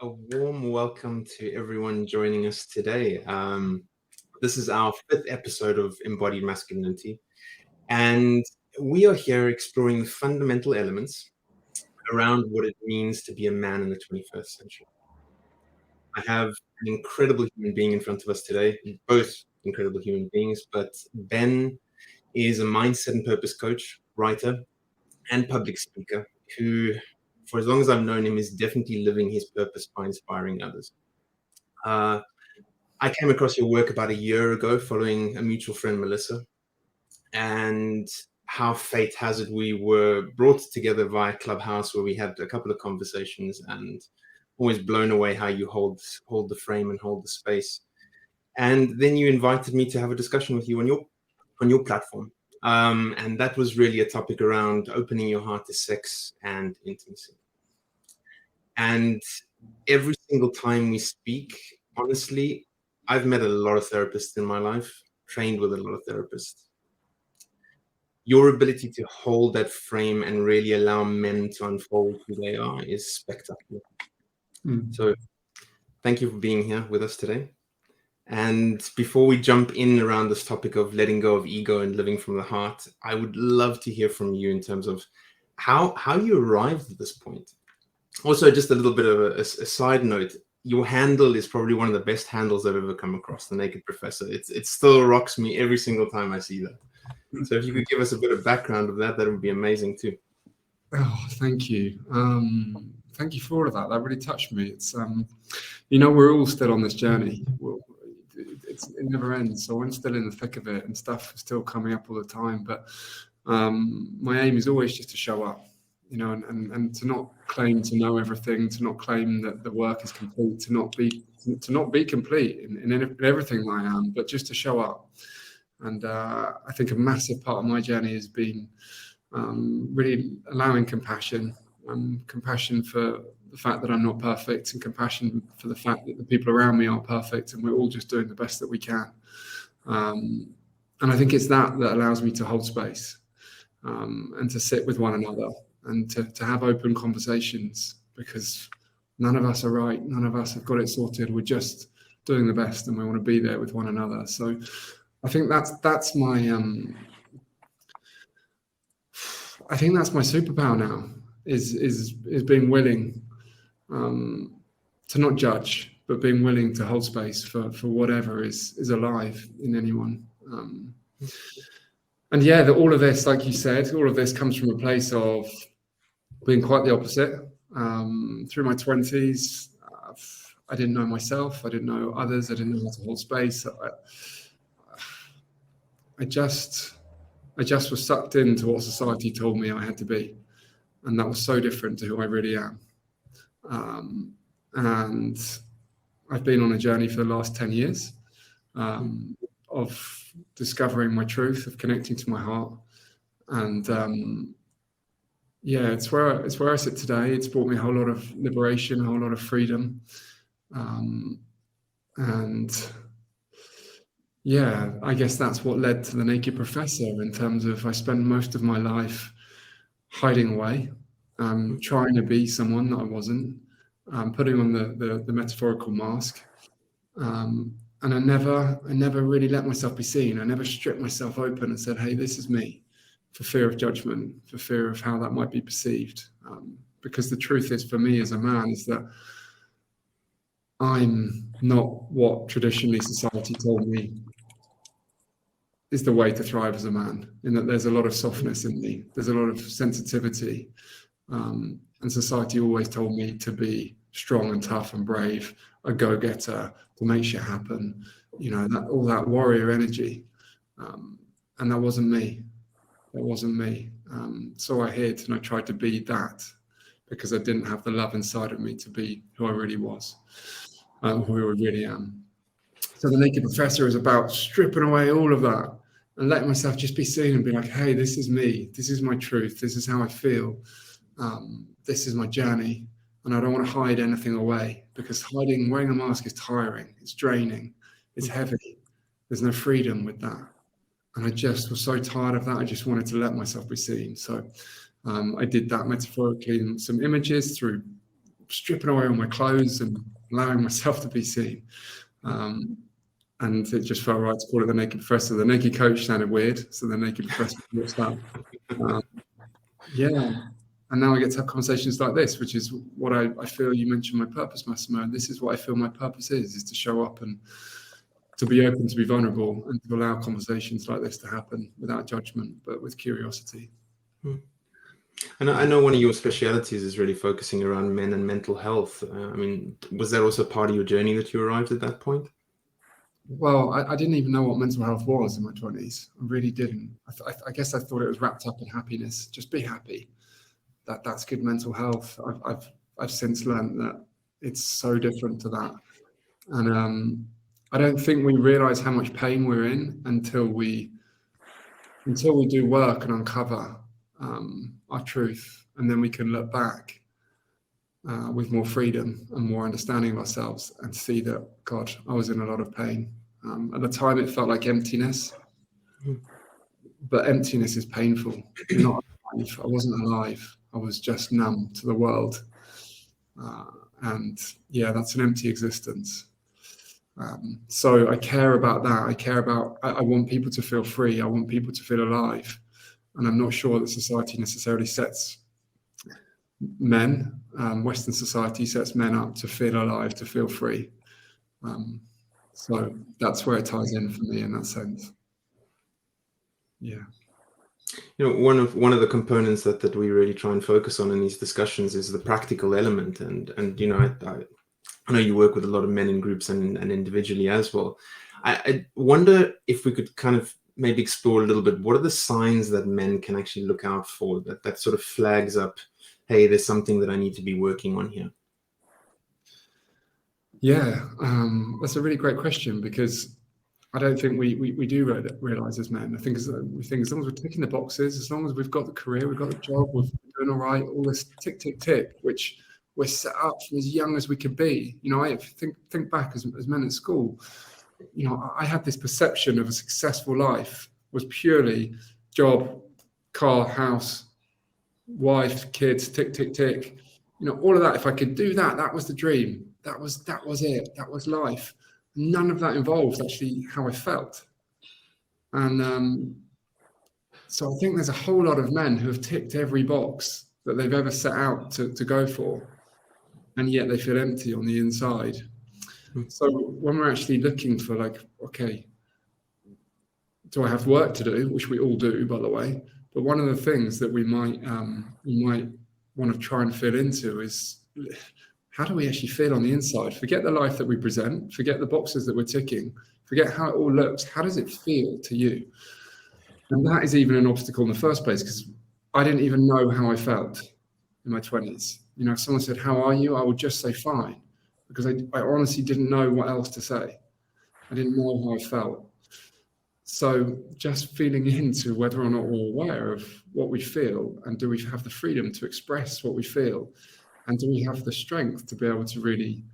A warm welcome to everyone joining us today. This is our fifth episode of Embodied Masculinity, and we are here exploring the fundamental elements around what it means to be a man in the 21st century. I have an incredible human being in front of us today, both incredible human beings, but Ben is a mindset and purpose coach, writer, and public speaker who, for as long as I've known him, is definitely living his purpose by inspiring others. I came across your work about a year ago following a mutual friend, Melissa, and how fate has it we were brought together via Clubhouse, where we had a couple of conversations, and always blown away how you hold the frame and hold the space. And then you invited me to have a discussion with you on your platform. And that was really a topic around opening your heart to sex and intimacy. And every single time we speak, honestly, I've met a lot of therapists in my life, trained with a lot of therapists. Your ability to hold that frame and really allow men to unfold who they are is spectacular. So thank you for being here with us today. And before we jump in around this topic of letting go of ego and living from the heart, I would love to hear from you in terms of how you arrived at this point. Also, just a little bit of a side note, your handle is probably one of the best handles I've ever come across, The Naked Professor. It still rocks me every single time I see that. So if you could give us a bit of background of that would be amazing too. Oh, thank you. Thank you for all of that. That really touched me. It's, we're all still on this journey. It never ends. So I'm still in the thick of it, and stuff is still coming up all the time. But my aim is always just to show up, and to not claim to know everything, to not claim that the work is complete, to not be complete in everything that I am, but just to show up. And I think a massive part of my journey has been really allowing compassion for the fact that I'm not perfect, and compassion for the fact that the people around me aren't perfect, and we're all just doing the best that we can. And I think it's that allows me to hold space and to sit with one another and to have open conversations, because none of us are right. None of us have got it sorted. We're just doing the best, and we want to be there with one another. So I think that's my superpower now, is being willing to not judge, but being willing to hold space for whatever is alive in anyone. And yeah, all of this, like you said, all of this comes from a place of being quite the opposite. Through my 20s, I didn't know myself. I didn't know others. I didn't know how to hold space. I just was sucked into what society told me I had to be. And that was so different to who I really am. And I've been on a journey for the last 10 years of discovering my truth, of connecting to my heart. And it's where I sit today. It's brought me a whole lot of liberation, a whole lot of freedom. And yeah, I guess that's what led to The Naked Professor, in terms of I spent most of my life hiding away, trying to be someone that I wasn't, putting on the metaphorical mask. And I never really let myself be seen. I never stripped myself open and said, hey, this is me, for fear of judgment, for fear of how that might be perceived. Because the truth is, for me as a man, is that I'm not what traditionally society told me is the way to thrive as a man, in that there's a lot of softness in me. There's a lot of sensitivity. And society always told me to be strong and tough and brave, a go-getter, to make shit happen, all that warrior energy. And that wasn't me. That wasn't me. So I hid, and I tried to be that, because I didn't have the love inside of me to be who I really was, who I really am. So The Naked Professor is about stripping away all of that and letting myself just be seen and be like, hey, this is me. This is my truth. This is how I feel. This is my journey. And I don't want to hide anything away, because wearing a mask is tiring. It's draining. It's heavy. There's no freedom with that. And I just was so tired of that. I just wanted to let myself be seen. So I did that metaphorically in some images through stripping away all my clothes and allowing myself to be seen. And it just felt right to call it the Naked Professor. The Naked Coach sounded weird, so the Naked Professor was that. Yeah. And now I get to have conversations like this, which is what I feel you mentioned my purpose, Massimo. And this is what I feel my purpose is to show up and to be open, to be vulnerable, and to allow conversations like this to happen without judgment, but with curiosity. And I know one of your specialities is really focusing around men and mental health. I mean, was that also part of your journey that you arrived at that point? Well, I didn't even know what mental health was in my 20s. I really didn't. I guess I thought it was wrapped up in happiness. Just be happy. That's good mental health. I've since learned that it's so different to that. And I don't think we realize how much pain we're in until we do work and uncover our truth, and then we can look back with more freedom and more understanding of ourselves and see that, God, I was in a lot of pain. At the time, it felt like emptiness, but emptiness is painful. You're not alive. I wasn't alive. I was just numb to the world. And yeah, that's an empty existence. So I care about that. I want people to feel free. I want people to feel alive. And I'm not sure that society necessarily sets men, Western society sets men up to feel alive, to feel free. So that's where it ties in for me in that sense. Yeah. You know, one of the components that we really try and focus on in these discussions is the practical element. And you know, I know you work with a lot of men in groups and individually as well. I wonder if we could kind of maybe explore a little bit, what are the signs that men can actually look out for that sort of flags up, hey, there's something that I need to be working on here? Yeah, that's a really great question, because I don't think we do realize as men. I think we think as long as we're ticking the boxes, as long as we've got the career, we've got the job, we're doing all right, all this tick, tick, tick, which we're set up from as young as we could be. You know, I think back as men at school, you know, I had this perception of a successful life was purely job, car, house, wife, kids, tick, tick, tick. You know, all of that. If I could do that, that was the dream. That was it. That was life. None of that involved actually how I felt. And so I think there's a whole lot of men who have ticked every box that they've ever set out to go for, and yet they feel empty on the inside. So when we're actually looking for, like, okay, do I have work to do, which we all do, by the way, but one of the things that we might want to try and fit into is, how do we actually feel on the inside? Forget the life that we present, forget the boxes that we're ticking, forget how it all looks. How does it feel to you? And that is even an obstacle in the first place, because I didn't even know how I felt in my 20s. You know, if someone said, how are you? I would just say fine, because I honestly didn't know what else to say. I didn't know how I felt. So just feeling into whether or not we're aware of what we feel, and do we have the freedom to express what we feel, and do we have the strength to be able to really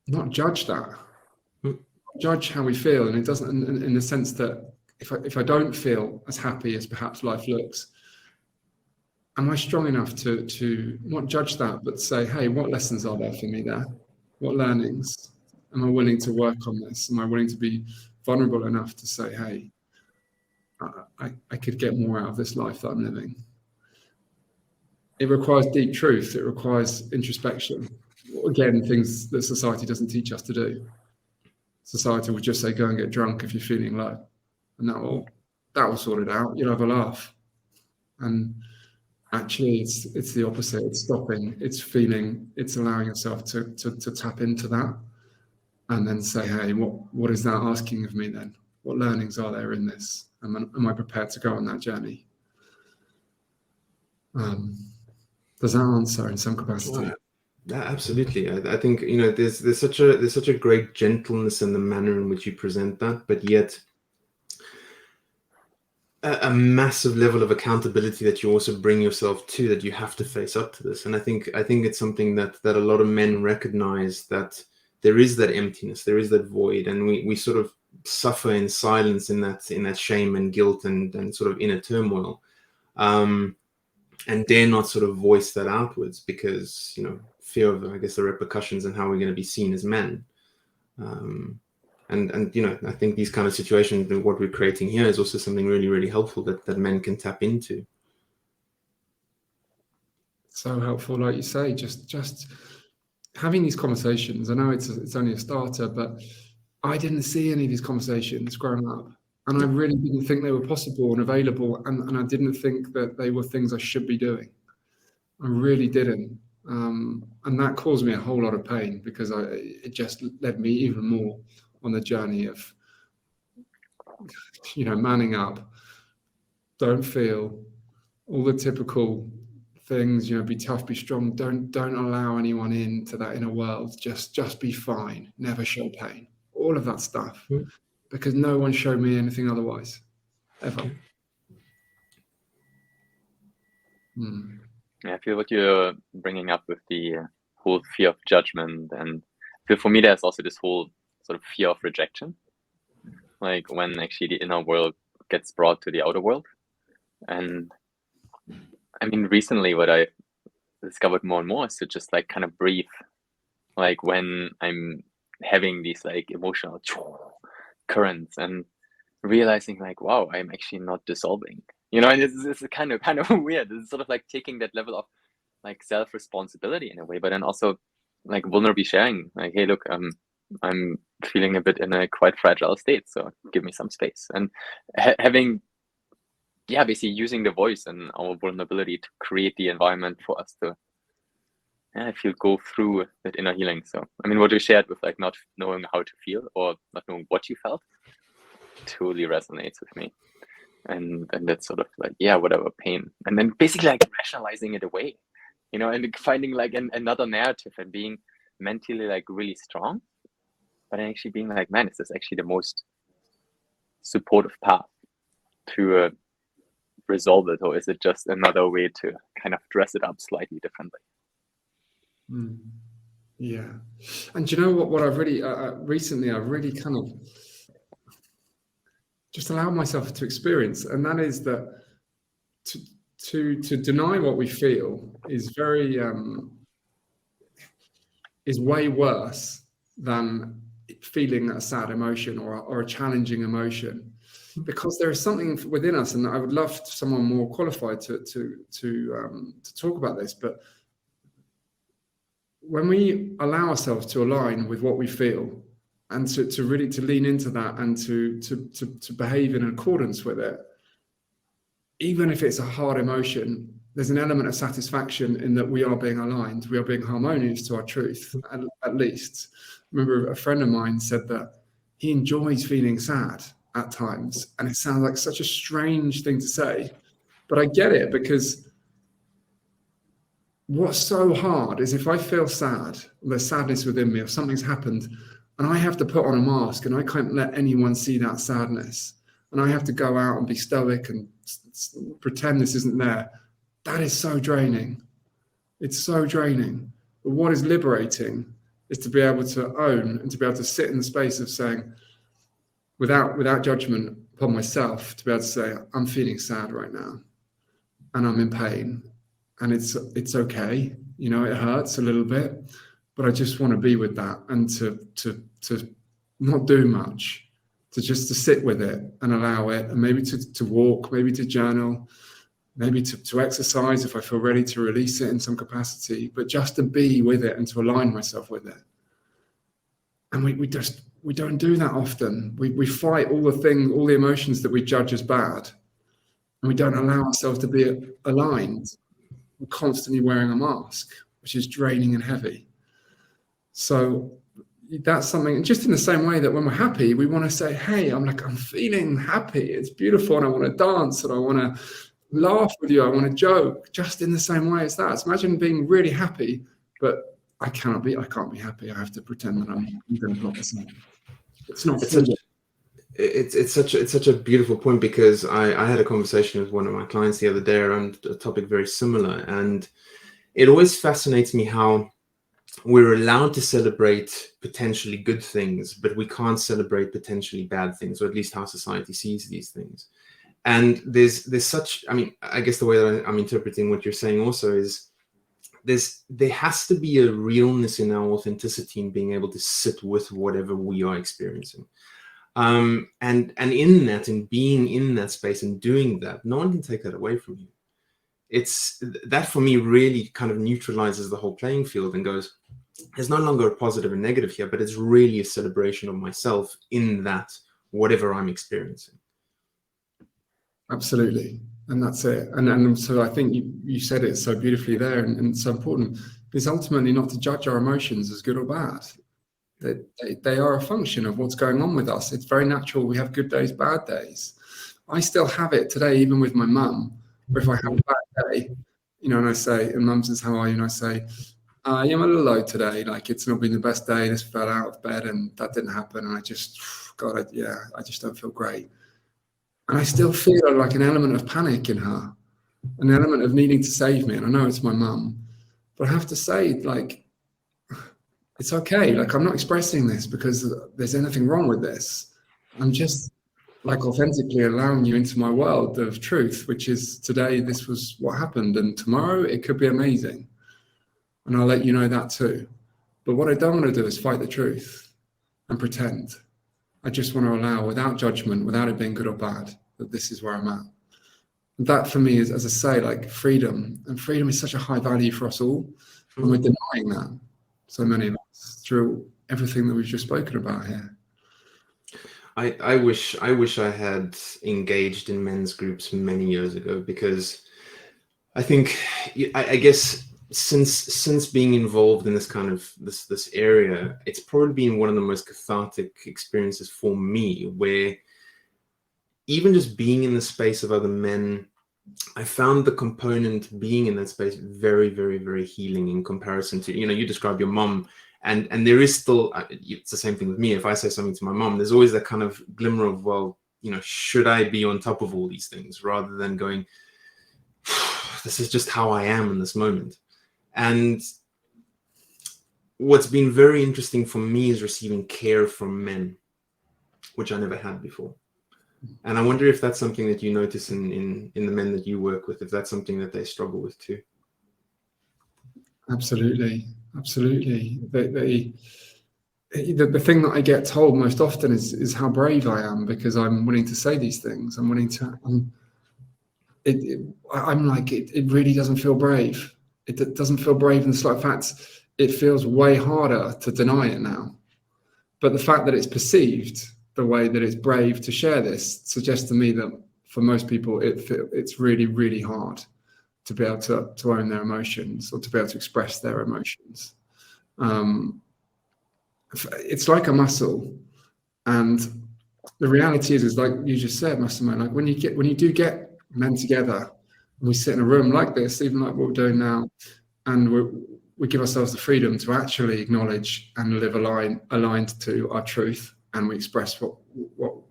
not judge that, judge how we feel. And it doesn't, in the sense that if I don't feel as happy as perhaps life looks, am I strong enough to not judge that, but say, hey, what lessons are there for me there? What learnings? Am I willing to work on this? Am I willing to be vulnerable enough to say, hey, I could get more out of this life that I'm living? It requires deep truth. It requires introspection. Again, things that society doesn't teach us to do. Society will just say, go and get drunk if you're feeling low, and that will sort it out. You'll have a laugh. And actually, it's the opposite. It's stopping. It's feeling. It's allowing yourself to tap into that, and then say, hey, what is that asking of me then? What learnings are there in this? Am I prepared to go on that journey? Does that answer in some capacity? Yeah, absolutely. I think, you know, there's such a great gentleness in the manner in which you present that, but yet a massive level of accountability that you also bring yourself to, that you have to face up to this. And I think it's something that a lot of men recognize, that there is that emptiness, there is that void, and we sort of suffer in silence in that shame and guilt and sort of inner turmoil. and dare not sort of voice that outwards because, you know, fear of, I guess, the repercussions and how we're going to be seen as men. And you know, I think these kind of situations and what we're creating here is also something really, really helpful that men can tap into. So helpful, like you say, just having these conversations. I know it's only a starter, but I didn't see any of these conversations growing up. And I really didn't think they were possible and available. And I didn't think that they were things I should be doing. I really didn't. And that caused me a whole lot of pain because it just led me even more on the journey of, you know, manning up, don't feel, all the typical things, you know, be tough, be strong, don't allow anyone into that inner world, just be fine, never show pain, all of that stuff, because no one showed me anything otherwise, ever. Yeah, I feel what you're bringing up with the whole fear of judgment, and I feel for me there's also this whole sort of fear of rejection, like when actually the inner world gets brought to the outer world. And I mean, recently what I discovered more and more is to just like kind of breathe, like when I'm having these like emotional currents and realizing like, wow, I'm actually not dissolving, you know. And it's kind of weird. It's sort of like taking that level of like self-responsibility in a way, but then also like vulnerably sharing like, hey, look, I'm feeling a bit in a quite fragile state, so give me some space. And having, yeah, basically using the voice and our vulnerability to create the environment for us to, I feel, go through that inner healing. So I mean, what you shared with like not knowing how to feel or not knowing what you felt totally resonates with me. And that's sort of like, yeah, whatever, pain, and then basically like rationalizing it away, you know, and finding like another narrative and being mentally like really strong, but actually being like, man, is this actually the most supportive path to resolve it, or is it just another way to kind of dress it up slightly differently? Yeah. And do you know what I've really recently I've really kind of just allowed myself to experience, and that is that to deny what we feel is very is way worse than feeling a sad emotion or a challenging emotion, because there is something within us, and I would love someone more qualified to talk about this, but when we allow ourselves to align with what we feel and to really lean into that and to behave in accordance with it, even if it's a hard emotion, there's an element of satisfaction in that we are being aligned, we are being harmonious to our truth, at least. I remember a friend of mine said that he enjoys feeling sad at times, and it sounds like such a strange thing to say, but I get it, because what's so hard is if I feel sad, there's sadness within me, or something's happened, and I have to put on a mask and I can't let anyone see that sadness, and I have to go out and be stoic and pretend this isn't there. That is so draining. It's so draining. But what is liberating is to be able to own and to be able to sit in the space of saying, without judgment upon myself, to be able to say, I'm feeling sad right now and I'm in pain, and it's okay. You know, it hurts a little bit, but I just want to be with that, and to not do much, to sit with it and allow it, and maybe to walk, maybe to journal, maybe to exercise if I feel ready to release it in some capacity, but just to be with it and to align myself with it. And we don't do that often. We fight all the emotions that we judge as bad, and we don't allow ourselves to be aligned. We're constantly wearing a mask, which is draining and heavy. So that's something, just in the same way that when we're happy, we want to say, hey, I'm feeling happy. It's beautiful. And I want to dance, and I want to laugh with you. I want to joke, just in the same way as that. So imagine being really happy, but I can't be happy. I have to pretend that I'm going to block this out. It's not. It's such a beautiful point, because I had a conversation with one of my clients the other day around a topic very similar, and it always fascinates me how we're allowed to celebrate potentially good things, but we can't celebrate potentially bad things, or at least how society sees these things. And there's such, I mean, I guess the way that I'm interpreting what you're saying also is there has to be a realness in our authenticity in being able to sit with whatever we are experiencing. And in that, in being in that space and doing that, no one can take that away from you. It's that for me really kind of neutralizes the whole playing field and goes, there's no longer a positive and negative here, but it's really a celebration of myself in that whatever I'm experiencing. Absolutely. And that's it. And so I think you said it so beautifully there, and so important. It's ultimately not to judge our emotions as good or bad. They are a function of what's going on with us. It's very natural. We have good days, bad days. I still have it today, even with my mum, where if I have a bad day, you know, and I say, and mum says, how are you? And I say, yeah, I'm a little low today. Like, it's not been the best day. I just fell out of bed and that didn't happen. And I just, God, I just don't feel great. And I still feel like an element of panic in her, an element of needing to save me. And I know it's my mum, but I have to say, like, it's okay. Like, I'm not expressing this because there's anything wrong with this. I'm just like authentically allowing you into my world of truth, which is today, this was what happened. And tomorrow it could be amazing. And I'll let you know that too. But what I don't want to do is fight the truth and pretend. I just want to allow, without judgment, without it being good or bad, that this is where I'm at. That for me is, as I say, like freedom. And freedom is such a high value for us all. And we're denying that, so many of us, through everything that we've just spoken about here. I wish I had engaged in men's groups many years ago, because I think, I guess, since being involved in this kind of this area, it's probably been one of the most cathartic experiences for me, where even just being in the space of other men, I found the component being in that space very, very, very healing in comparison to, you know, you describe your mom, and there is still, it's the same thing with me. If I say something to my mom, there's always that kind of glimmer of, well, you know, should I be on top of all these things, rather than going, this is just how I am in this moment. And what's been very interesting for me is receiving care from men, which I never had before. And I wonder if that's something that you notice in the men that you work with, if that's something that they struggle with too. Absolutely. Absolutely. The thing that I get told most often is how brave I am, because I'm willing to say these things. I'm willing to, I'm like, it really doesn't feel brave. It doesn't feel brave in the slight fact. It feels way harder to deny it now. But the fact that it's perceived the way that it's brave to share this suggests to me that for most people, it's really, really hard to be able to own their emotions, or to be able to express their emotions. It's like a muscle. And the reality is like you just said, Mastermind, like when you do get men together, and we sit in a room like this, even like what we're doing now, and we give ourselves the freedom to actually acknowledge and live aligned to our truth, and we express what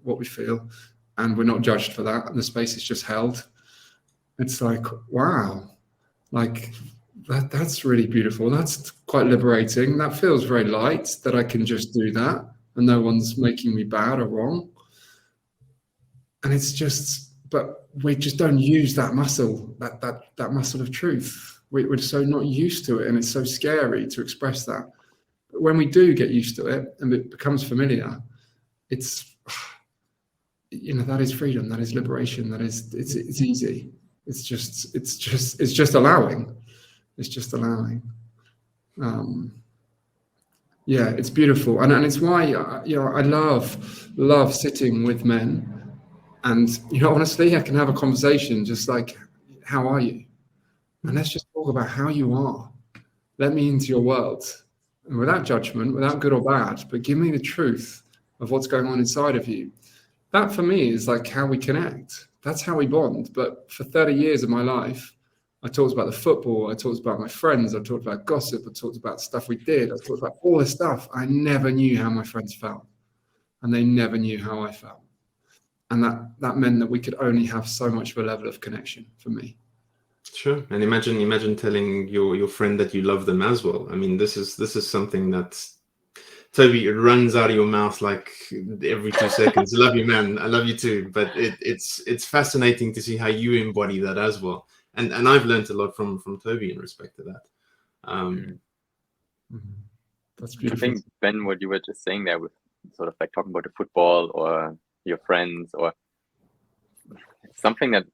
we feel, and we're not judged for that, and the space is just held. It's like, wow, like that's really beautiful. That's quite liberating. That feels very light, that I can just do that and no one's making me bad or wrong. And it's just, but we just don't use that muscle, that muscle of truth. We're so not used to it, and it's so scary to express that. But when we do get used to it and it becomes familiar, it's, you know, that is freedom, that is liberation, it's easy. It's just allowing. It's just allowing. Yeah, it's beautiful, and it's why you know, I love sitting with men. And, you know, honestly, I can have a conversation just like, how are you? And let's just talk about how you are. Let me into your world. And without judgment, without good or bad, but give me the truth of what's going on inside of you. That for me is like how we connect. That's how we bond. But for 30 years of my life, I talked about the football. I talked about my friends. I talked about gossip. I talked about stuff we did. I talked about all this stuff. I never knew how my friends felt. And they never knew how I felt. And that meant that we could only have so much of a level of connection for me. Sure. And imagine telling your friend that you love them as well. I mean, this is something that Toby, it runs out of your mouth like every 2 seconds. I love you, man. I love you too. But it's fascinating to see how you embody that as well. And I've learned a lot from Toby in respect to that. That's I beautiful. think, Ben, what you were just saying there with sort of like talking about the football or your friends, or something that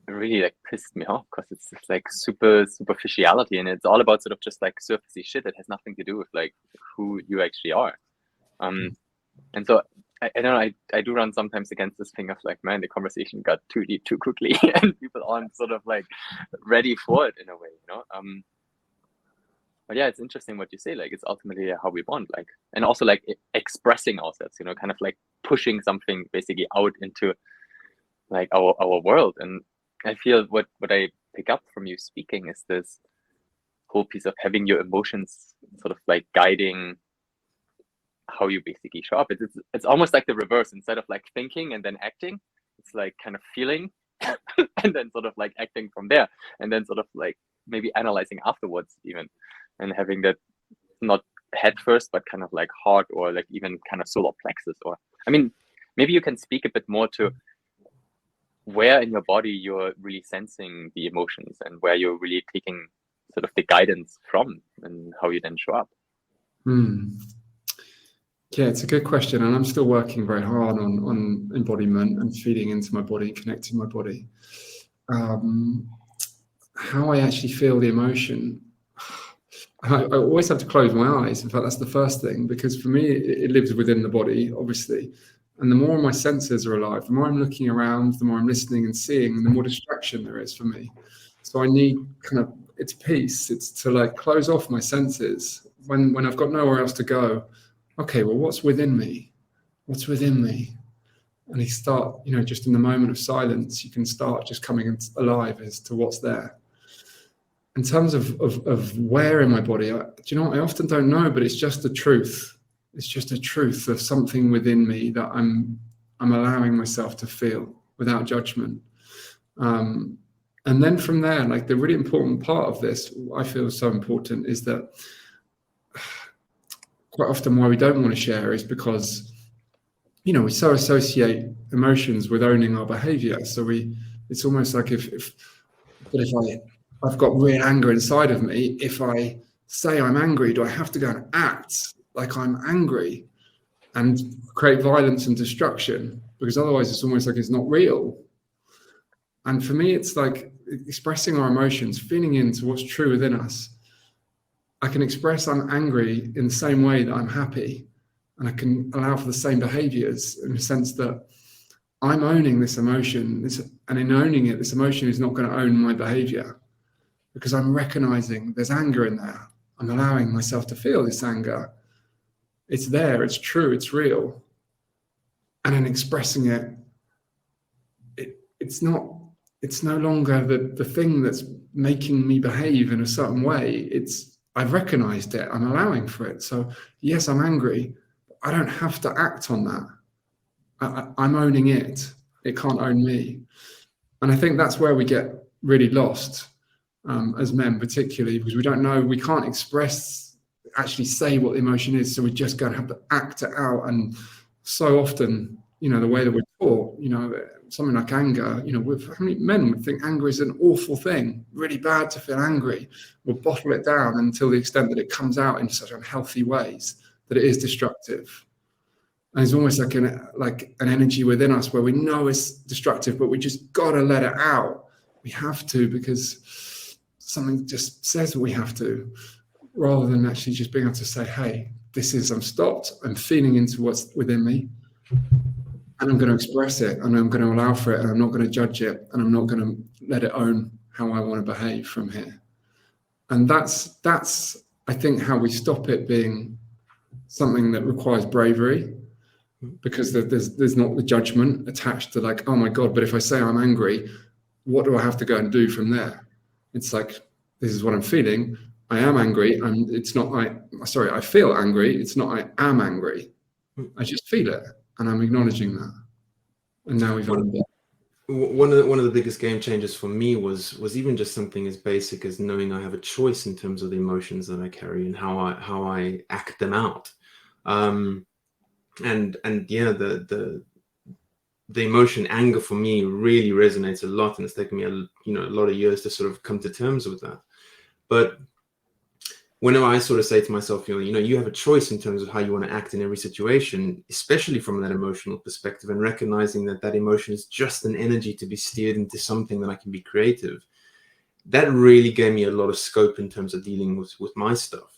really like pissed me off, because it's like super superficiality, and it's all about sort of just like surfacey shit that has nothing to do with like who you actually are. And so I don't know, I do run sometimes against this thing of like, man, the conversation got too deep too quickly and people aren't sort of like ready for it in a way, you know. But yeah, it's interesting what you say, like it's ultimately how we bond, like, and also like expressing ourselves, you know, kind of like pushing something basically out into like our world. And I feel what I pick up from you speaking is this whole piece of having your emotions sort of like guiding how you basically show up. It's almost like the reverse. Instead of like thinking and then acting, it's like kind of feeling and then sort of like acting from there, and then sort of like maybe analyzing afterwards even, and having that not head first but kind of like heart, or like even kind of solar plexus. Or I mean, maybe you can speak a bit more to where in your body you're really sensing the emotions and where you're really taking sort of the guidance from, and how you then show up. Yeah, it's a good question, and I'm still working very hard on embodiment and feeding into my body, connecting my body. How I actually feel the emotion, I always have to close my eyes. In fact, that's the first thing, because for me, it lives within the body, obviously. And the more my senses are alive, the more I'm looking around, the more I'm listening and seeing, and the more distraction there is for me. So I need kind of, it's peace. It's to like close off my senses when I've got nowhere else to go. Okay, well, what's within me? What's within me? And you start, you know, just in the moment of silence, you can start just coming alive as to what's there. In terms of where in my body, do you know what? I often don't know, but it's just the truth. It's just a truth of something within me that I'm allowing myself to feel without judgment. And then from there, like the really important part of this, I feel so important, is that quite often why we don't want to share is because, you know, we so associate emotions with owning our behavior. So it's almost like if I've got real anger inside of me, if I say I'm angry, do I have to go and act like I'm angry and create violence and destruction? Because otherwise it's almost like it's not real. And for me, it's like expressing our emotions, feeling into what's true within us. I can express I'm angry in the same way that I'm happy, and I can allow for the same behaviors, in the sense that I'm owning this emotion, and in owning it, this emotion is not going to own my behavior, because I'm recognizing there's anger in there. I'm allowing myself to feel this anger. It's there, it's true, it's real. And in expressing it, it's no longer the thing that's making me behave in a certain way. I've recognized it, I'm allowing for it. So yes, I'm angry, but I don't have to act on that. I'm owning it. It can't own me. And I think that's where we get really lost, as men particularly, because we don't know, we can't actually say what the emotion is. So we're just going to have to act it out. And so often, you know, the way that we're taught, you know, something like anger, you know, how many men would think anger is an awful thing, really bad to feel angry? We'll bottle it down until the extent that it comes out in such unhealthy ways that it is destructive. And it's almost like an energy within us where we know it's destructive, but we just got to let it out. We have to, because something just says we have to, rather than actually just being able to say, hey, I'm stopped, I'm feeling into what's within me, and I'm going to express it, and I'm going to allow for it, and I'm not going to judge it, and I'm not going to let it own how I want to behave from here. And that's I think how we stop it being something that requires bravery, because there's not the judgment attached to like, oh my God, but if I say I'm angry, what do I have to go and do from there? It's like, this is what I'm feeling. I am angry. I feel angry. It's not I am angry. I just feel it, and I'm acknowledging that. And now we've owned it. One of the biggest game changers for me was even just something as basic as knowing I have a choice in terms of the emotions that I carry and how I act them out. And yeah, the emotion anger for me really resonates a lot, and it's taken me a lot of years to sort of come to terms with that. But whenever I sort of say to myself, you have a choice in terms of how you want to act in every situation, especially from that emotional perspective, and recognizing that emotion is just an energy to be steered into something that I can be creative. That really gave me a lot of scope in terms of dealing with my stuff.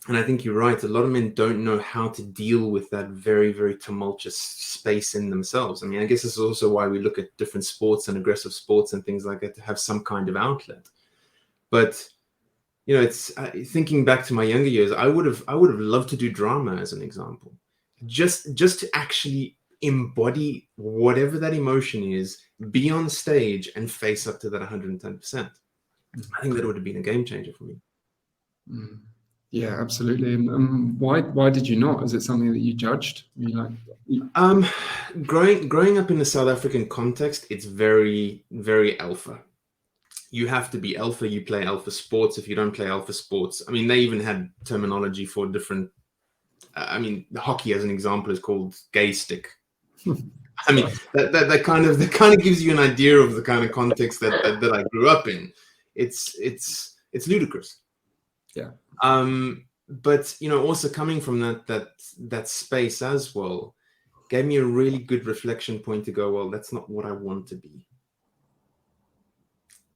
And I think you're right. A lot of men don't know how to deal with that very, very tumultuous space in themselves. I mean, I guess this is also why we look at different sports and aggressive sports and things like that to have some kind of outlet. But it's thinking back to my younger years. I would have loved to do drama, as an example, just to actually embody whatever that emotion is, be on stage and face up to that 110%. I think that would have been a game changer for me. Yeah, absolutely. And why did you not? Is it something that you judged? Growing up in the South African context, it's very, very alpha. You have to be alpha. You play alpha sports. If you don't play alpha sports, I mean, they even had terminology for different. I mean, the hockey, as an example, is called gay stick. I mean, that kind of gives you an idea of the kind of context that I grew up in. It's ludicrous. Yeah. But also coming from that space as well, gave me a really good reflection point to go, well, that's not what I want to be.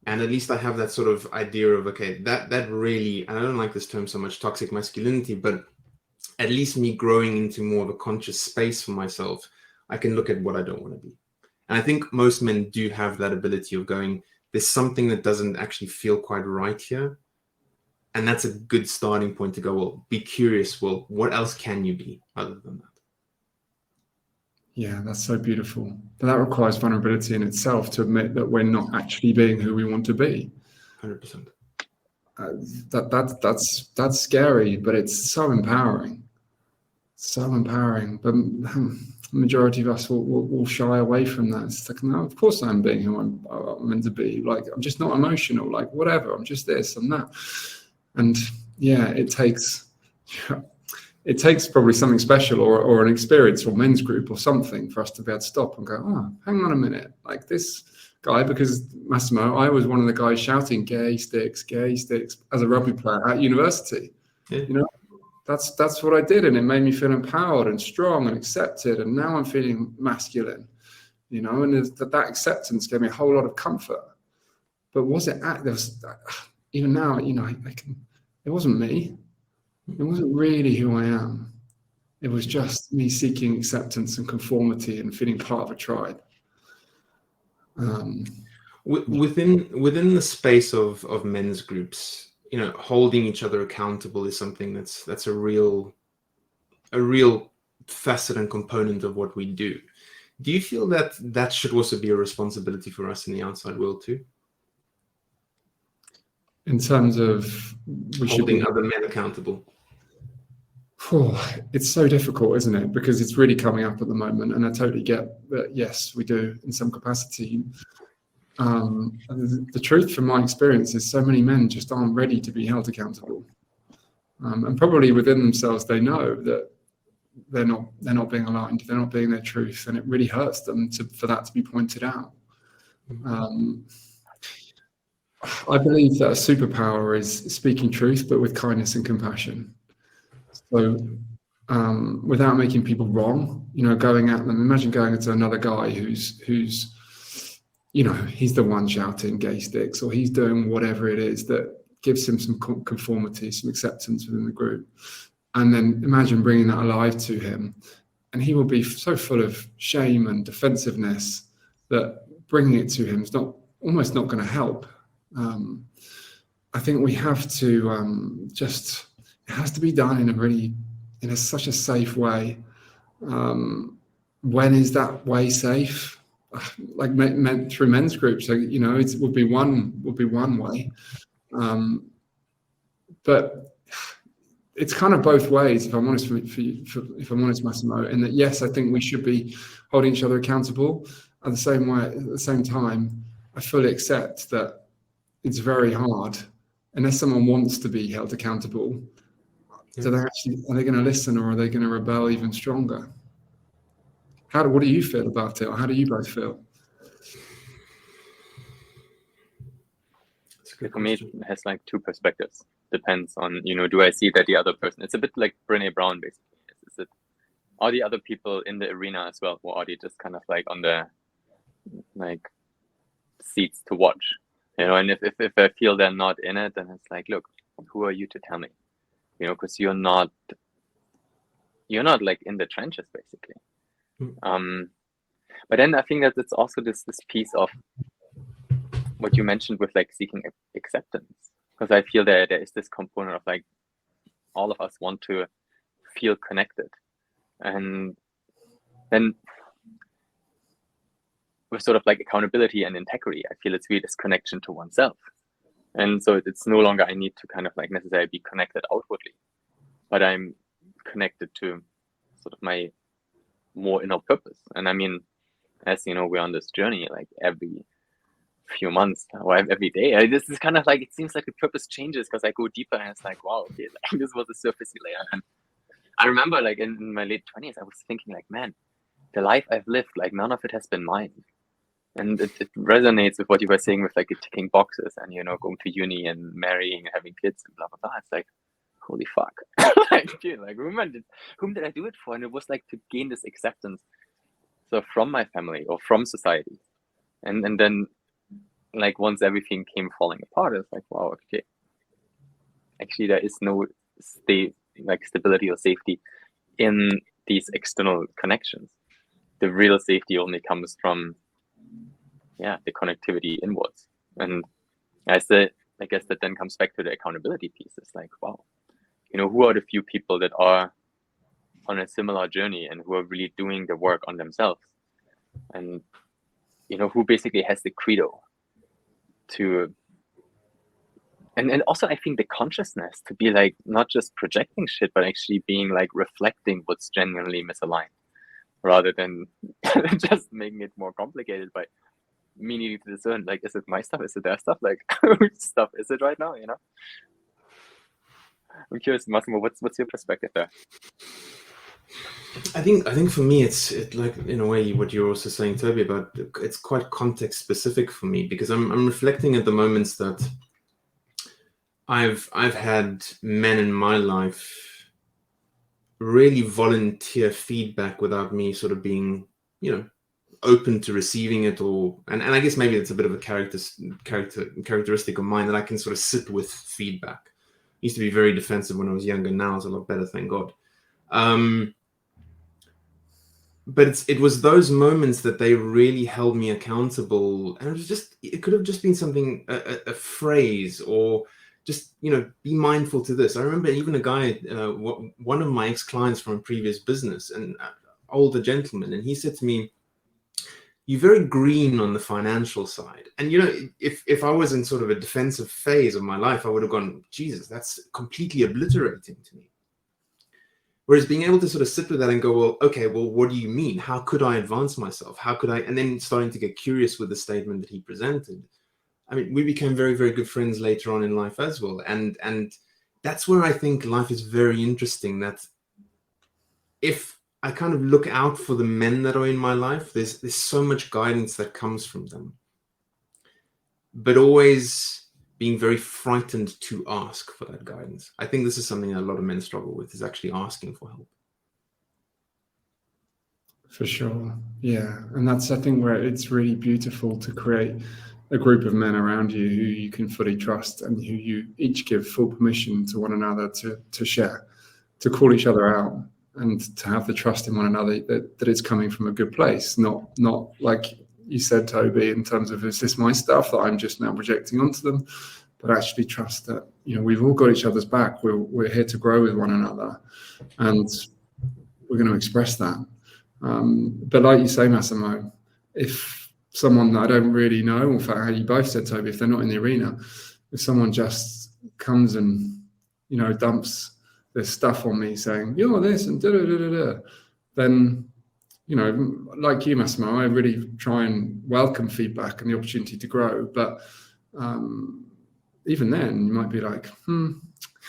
And at least I have that sort of idea of, okay, that really, and I don't like this term so much, toxic masculinity, but at least me growing into more of a conscious space for myself, I can look at what I don't want to be. And I think most men do have that ability of going, there's something that doesn't actually feel quite right here. And that's a good starting point to go, well, be curious. Well, what else can you be other than that? Yeah, that's so beautiful. But that requires vulnerability in itself to admit that we're not actually being who we want to be. 100%. That's scary, but it's so empowering. So empowering. But the majority of us will shy away from that. It's like, no, of course I'm being who I'm meant to be. Like, I'm just not emotional. Like, whatever. I'm just this and that. And yeah, it takes probably something special or an experience or men's group or something for us to be able to stop and go, oh, hang on a minute. Like this guy, because Massimo, I was one of the guys shouting gay sticks as a rugby player at university. Yeah. That's what I did. And it made me feel empowered and strong and accepted. And now I'm feeling masculine, and that acceptance gave me a whole lot of comfort. But was it even now, it wasn't me. It wasn't really who I am. It was just me seeking acceptance and conformity and feeling part of a tribe. Within the space of men's groups, holding each other accountable is something that's a real facet and component of what we do. Do you feel that should also be a responsibility for us in the outside world too? In terms of holding other men accountable. It's so difficult, isn't it? Because it's really coming up at the moment, and I totally get that. Yes, we do in some capacity. The truth from my experience is so many men just aren't ready to be held accountable, and probably within themselves they know that they're not being aligned, they're not being their truth, and it really hurts them for that to be pointed out. I believe that a superpower is speaking truth, but with kindness and compassion. So without making people wrong, going at them. Imagine going to another guy who's he's the one shouting gay sticks, or he's doing whatever it is that gives him some conformity, some acceptance within the group. And then imagine bringing that alive to him. And he will be so full of shame and defensiveness that bringing it to him is almost not going to help. I think we have to it has to be done in such a safe way. When is that way safe? Like through men's groups, it would be one way. But it's kind of both ways, if I'm honest if I'm honest, Massimo, in that yes, I think we should be holding each other accountable. At the same time, I fully accept that it's very hard unless someone wants to be held accountable. Do they actually, are they going to listen, or are they going to rebel even stronger? What do you feel about it, or how do you both feel? For me, it has like two perspectives. Depends on, do I see that the other person, it's a bit like Brené Brown, basically. Are the other people in the arena as well, or are they just kind of like on the like seats to watch? And if I feel they're not in it, then it's like, look, who are you to tell me? Because you're not like in the trenches, basically. But then I think that it's also this piece of what you mentioned with like seeking acceptance, because I feel that there is this component of like all of us want to feel connected, and then with sort of like accountability and integrity, I feel it's really this connection to oneself. And so it's no longer I need to kind of like necessarily be connected outwardly, but I'm connected to sort of my more inner purpose. And I mean, as you know, we're on this journey like every few months or every day. This is kind of like, it seems like the purpose changes because I go deeper and it's like, wow, okay, like, this was a surface layer. And I remember like in my late 20s, I was thinking like, man, the life I've lived, like none of it has been mine. And it resonates with what you were saying with like ticking boxes and, going to uni and marrying and having kids and blah, blah, blah. It's like, holy fuck. Like, dude, like, whom did I do it for? And it was like to gain this acceptance. So from my family or from society. And then like once everything came falling apart, it's like, wow, okay. Actually, there is no stability or safety in these external connections. The real safety only comes from the connectivity inwards. And I guess that then comes back to the accountability piece. It's like, wow, who are the few people that are on a similar journey and who are really doing the work on themselves? And, who basically has the credo to, and also I think the consciousness to be like, not just projecting shit, but actually being like reflecting what's genuinely misaligned rather than just making it more complicated by me needing to discern, like, is it my stuff? Is it their stuff? Like, which stuff is it right now? I'm curious, Massimo, what's your perspective there? I think for me, it's like in a way what you're also saying, Toby, about it's quite context specific for me, because I'm reflecting at the moments that I've had men in my life really volunteer feedback without me sort of being, open to receiving it, and I guess maybe it's a bit of a characteristic of mine that I can sort of sit with feedback. I used to be very defensive when I was younger. Now it's a lot better, thank God. But it was those moments that they really held me accountable, and it could have just been something, a phrase, or just be mindful to this. I remember even a guy, one of my ex-clients from a previous business, an older gentleman, and he said to me, "You're very green on the financial side." And if I was in sort of a defensive phase of my life, I would have gone, Jesus, that's completely obliterating to me. Whereas being able to sort of sit with that and go, well, okay, well, what do you mean? How could I advance myself? How could I? And then starting to get curious with the statement that he presented. I mean, we became very, very good friends later on in life as well. And that's where I think life is very interesting, that if I kind of look out for the men that are in my life, there's so much guidance that comes from them. But always being very frightened to ask for that guidance. I think this is something that a lot of men struggle with, is actually asking for help. For sure. Yeah. And that's, I think, where it's really beautiful to create a group of men around you who you can fully trust and who you each give full permission to one another to share, to call each other out, and to have the trust in one another that it's coming from a good place, not like you said, Toby, in terms of, is this my stuff that I'm just now projecting onto them, but actually trust that, we've all got each other's back. We're here to grow with one another, and we're going to express that. But like you say, Massimo, if someone that I don't really know, or in fact, how you both said, Toby, if they're not in the arena, if someone just comes and, dumps this stuff on me saying, you're this and da-da-da-da-da, then, like you, Massimo, I really try and welcome feedback and the opportunity to grow. But even then, you might be like,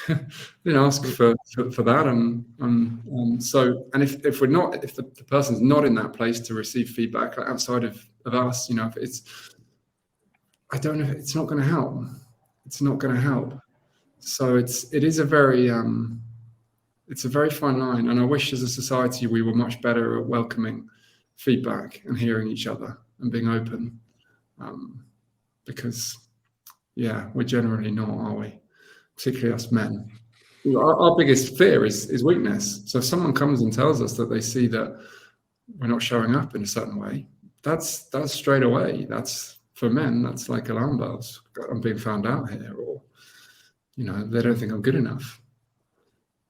didn't ask for that. So, and if we're not, if the person's not in that place to receive feedback outside of us, if it's, I don't know, it's not going to help. It's not going to help. So it is a very it's a very fine line, and I wish as a society we were much better at welcoming feedback and hearing each other and being open, because we're generally not, are we? Particularly us men. Our biggest fear is weakness. So if someone comes and tells us that they see that we're not showing up in a certain way, that's straight away. That's, for men, that's like alarm bells. I'm being found out here, or they don't think I'm good enough.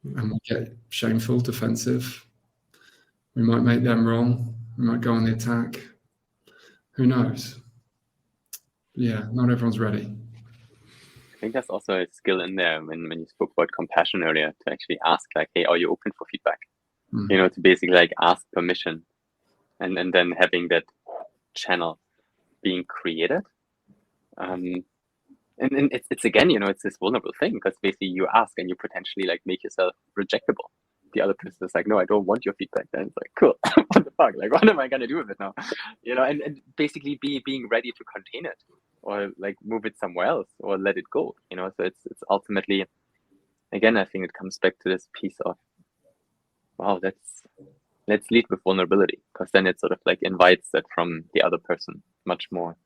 And we get shameful, defensive. We might make them wrong. We might go on the attack. Who knows? Yeah, not everyone's ready. I think there's also a skill in there when you spoke about compassion earlier, to actually ask, like, hey, are you open for feedback? To basically like ask permission, and then having that channel being created. And it's again, it's this vulnerable thing, because basically you ask and you potentially like make yourself rejectable. The other person is like, no, I don't want your feedback. Then it's like, cool, what the fuck? Like, what am I gonna do with it now? And basically being ready to contain it, or like move it somewhere else, or let it go. So it's ultimately, again, I think it comes back to this piece of, wow, let's lead with vulnerability, because then it sort of like invites that from the other person much more,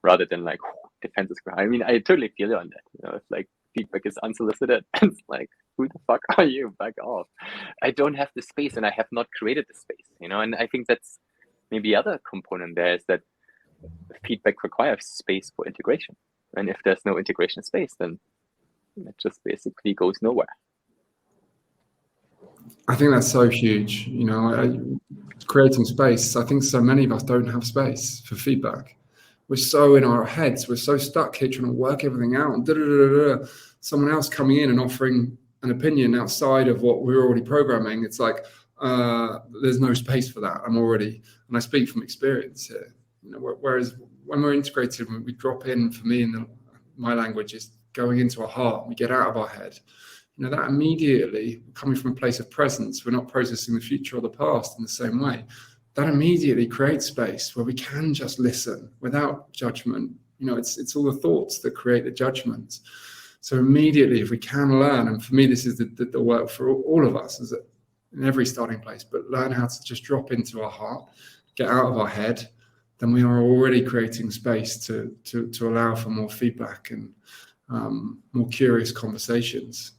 rather than like defenses. I mean, I totally feel you on that. If like feedback is unsolicited, it's like, who the fuck are you? Back off. I don't have the space, and I have not created the space. And I think that's maybe the other component there, is that feedback requires space for integration. And if there's no integration space, then it just basically goes nowhere. I think that's so huge. Creating space. I think so many of us don't have space for feedback. We're so in our heads. We're so stuck here trying to work everything out. And someone else coming in and offering an opinion outside of what we're already programming. It's like, there's no space for that. I'm already, and I speak from experience here. Whereas when we're integrated, when we drop in, for me, my language is going into our heart. We get out of our head. That immediately, coming from a place of presence, we're not processing the future or the past in the same way. That immediately creates space where we can just listen without judgment. It's all the thoughts that create the judgment. So immediately, if we can learn, and for me, this is the work for all of us, is that in every starting place, but learn how to just drop into our heart, get out of our head, then we are already creating space to allow for more feedback and more curious conversations.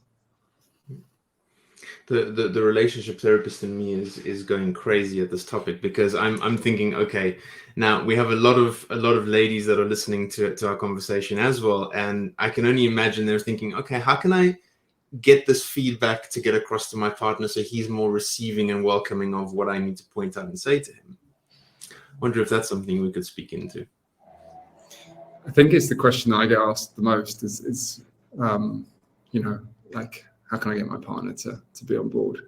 The relationship therapist in me is going crazy at this topic, because I'm thinking, okay, now we have a lot of ladies that are listening to our conversation as well, and I can only imagine they're thinking, okay, how can I get this feedback to get across to my partner so he's more receiving and welcoming of what I need to point out and say to him? I wonder if that's something we could speak into. I think it's the question that I get asked the most is like, how can I get my partner to be on board?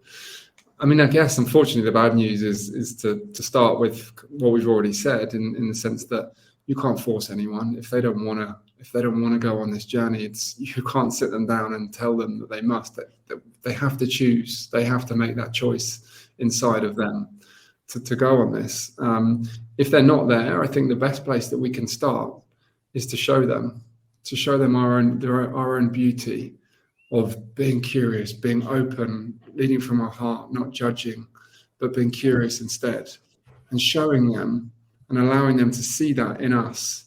I mean, I guess, unfortunately, the bad news is to start with what we've already said, in the sense that you can't force anyone. If they don't want to go on this journey, you can't sit them down and tell them that they must. They have to choose. They have to make that choice inside of them to go on this. If they're not there, I think the best place that we can start is to show them our own beauty of being curious, being open, leading from our heart, not judging, but being curious instead, and showing them and allowing them to see that in us,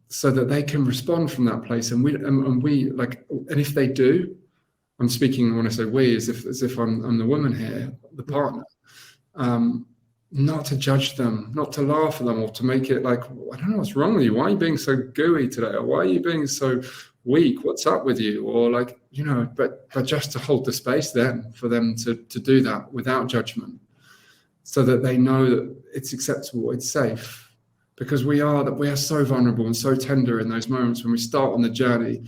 so that they can respond from that place. And if they do, I'm speaking when I say we, as if I'm the woman here, the partner, not to judge them, not to laugh at them, or to make it like, I don't know what's wrong with you. Why are you being so gooey today? Or why are you being so weak? What's up with you? Or like, but just to hold the space then for them to do that without judgment, so that they know that it's acceptable, it's safe, because we are so vulnerable and so tender in those moments when we start on the journey,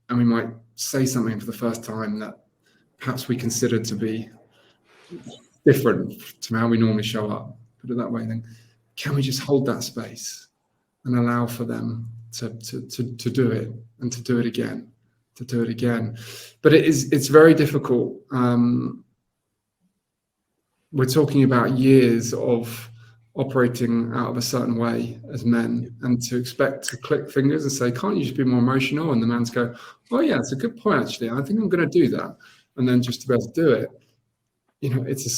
and we might say something for the first time that perhaps we consider to be different to how we normally show up, put it that way. Then can we just hold that space and allow for them to do it, and to do it again, do it again. But it's very difficult. We're talking about years of operating out of a certain way as men, and to expect to click fingers and say, can't you just be more emotional? And the man's go, oh yeah, it's a good point, actually. I think I'm going to do that. And then just to be able to do it, it's a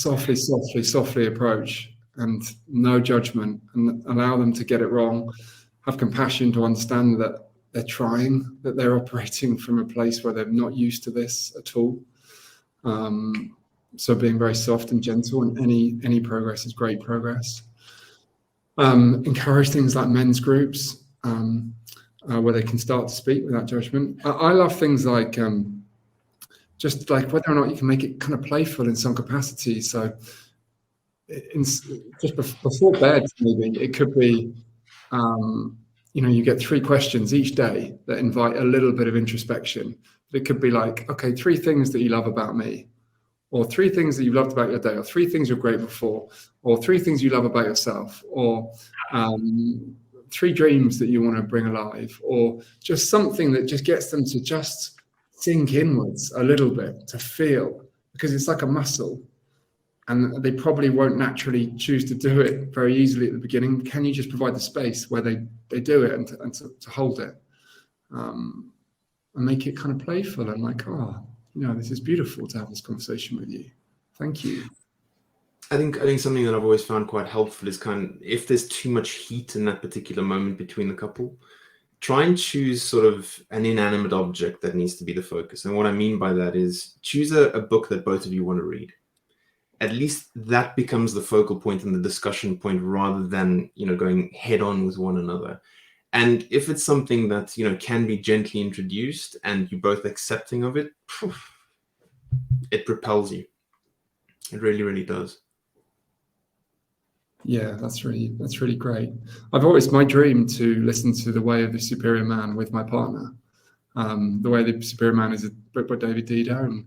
softly approach, and no judgment, and allow them to get it wrong. Have compassion to understand that they're trying, that they're operating from a place where they're not used to this at all. So being very soft and gentle, and any progress is great progress. Encourage things like men's groups, where they can start to speak without judgment. I love things like just like whether or not you can make it kind of playful in some capacity. So just before bed, maybe it could be, you get 3 questions each day that invite a little bit of introspection. It could be like, okay, 3 things that you love about me, or 3 things that you've loved about your day, or 3 things you're grateful for, or 3 things you love about yourself, or 3 dreams that you want to bring alive, or just something that just gets them to just sink inwards a little bit, to feel, because it's like a muscle, and they probably won't naturally choose to do it very easily at the beginning. Can you just provide the space where they do it, and to hold it, and make it kind of playful, and like, this is beautiful to have this conversation with you. Thank you. I think something that I've always found quite helpful is if there's too much heat in that particular moment between the couple, try and choose sort of an inanimate object that needs to be the focus. And what I mean by that is choose a book that both of you want to read. At least that becomes the focal point and the discussion point, rather than, going head on with one another. And if it's something that, can be gently introduced and you're both accepting of it, it propels you. It really, really does. Yeah, that's really great. My dream to listen to The Way of the Superior Man with my partner. The Way of the Superior Man is a book by David Dida, and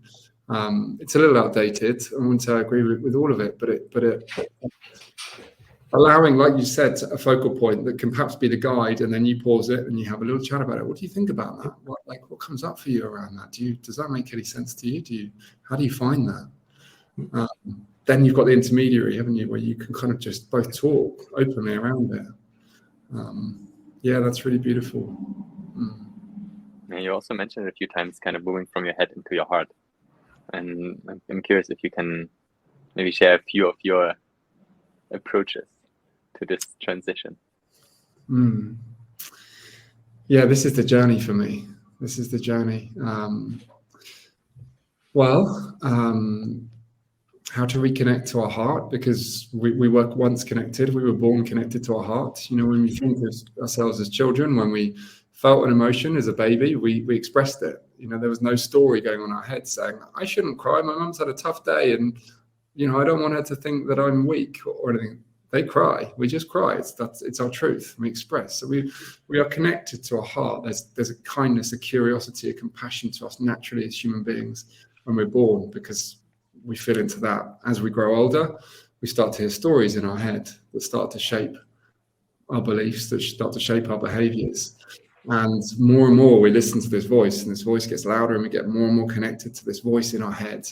it's a little outdated. I wouldn't say I agree with all of it, but it allowing, like you said, a focal point that can perhaps be the guide, and then you pause it and you have a little chat about it. What do you think about that? What comes up for you around that? Does that make any sense to you? How do you find that? Then you've got the intermediary, haven't you, where you can kind of just both talk openly around it. That's really beautiful. Yeah, you also mentioned a few times kind of moving from your head into your heart. And I'm curious if you can maybe share a few of your approaches to this transition. Yeah, this is the journey for me. This is the journey. How to reconnect to our heart, because we were once connected. We were born connected to our heart. When we think of ourselves as children, when we felt an emotion as a baby, we expressed it. There was no story going on in our head saying, I shouldn't cry, my mum's had a tough day, and I don't want her to think that I'm weak or anything. They cry. We just cry. It's our truth. We express. So we are connected to our heart. There's a kindness, a curiosity, a compassion to us naturally as human beings when we're born, because we fit into that. As we grow older, we start to hear stories in our head that start to shape our beliefs, that start to shape our behaviors. And more we listen to this voice, and this voice gets louder, and we get more and more connected to this voice in our head.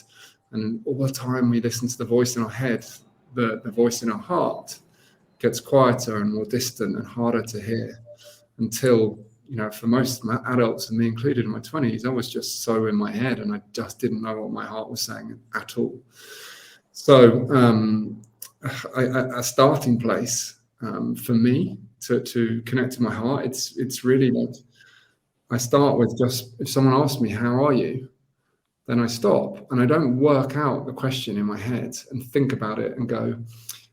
And all the time we listen to the voice in our head, the voice in our heart gets quieter and more distant and harder to hear, until, for most adults, and me included in my 20s, I was just so in my head, and I just didn't know what my heart was saying at all. So a starting place for me to connect to my heart, it's really like, I start with just, if someone asks me, how are you? Then I stop, and I don't work out the question in my head and think about it and go,